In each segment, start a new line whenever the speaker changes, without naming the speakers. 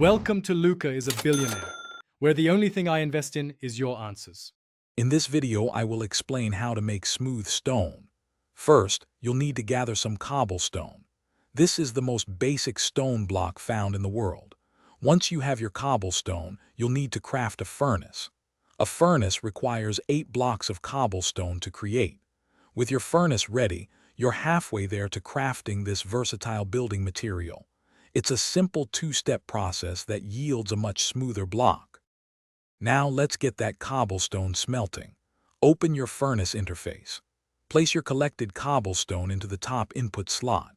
Welcome to Luca is a Billionaire, where the only thing I invest in is your answers.
In this video, I will explain how to make smooth stone. First, you'll need to gather some cobblestone. This is the most basic stone block found in the world. Once you have your cobblestone, you'll need to craft a furnace. A furnace requires 8 blocks of cobblestone to create. With your furnace ready, you're halfway there to crafting this versatile building material. It's a simple 2-step process that yields a much smoother block. Now let's get that cobblestone smelting. Open your furnace interface. Place your collected cobblestone into the top input slot.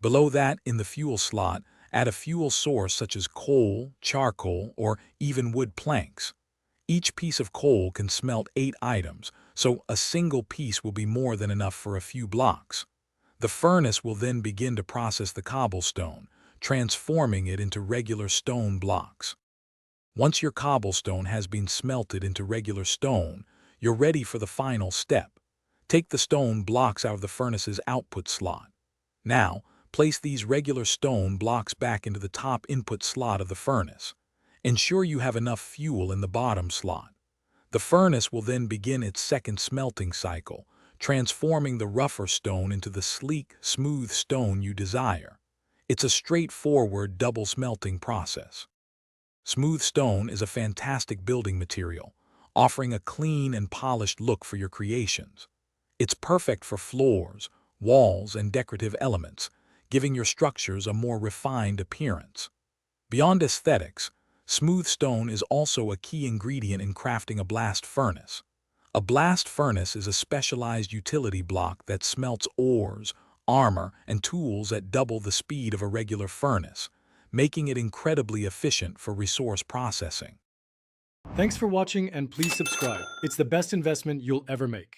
Below that, in the fuel slot, add a fuel source such as coal, charcoal, or even wood planks. Each piece of coal can smelt 8 items, so a single piece will be more than enough for a few blocks. The furnace will then begin to process the cobblestone, transforming it into regular stone blocks. Once your cobblestone has been smelted into regular stone, you're ready for the final step. Take the stone blocks out of the furnace's output slot. Now, place these regular stone blocks back into the top input slot of the furnace. Ensure you have enough fuel in the bottom slot. The furnace will then begin its second smelting cycle, transforming the rougher stone into the sleek, smooth stone you desire. It's a straightforward double smelting process. Smooth stone is a fantastic building material, offering a clean and polished look for your creations. It's perfect for floors, walls, and decorative elements, giving your structures a more refined appearance. Beyond aesthetics, smooth stone is also a key ingredient in crafting a blast furnace. A blast furnace is a specialized utility block that smelts ores, armor, and tools at double the speed of a regular furnace, making it incredibly efficient for resource processing.
Thanks for watching and please subscribe. It's the best investment you'll ever make.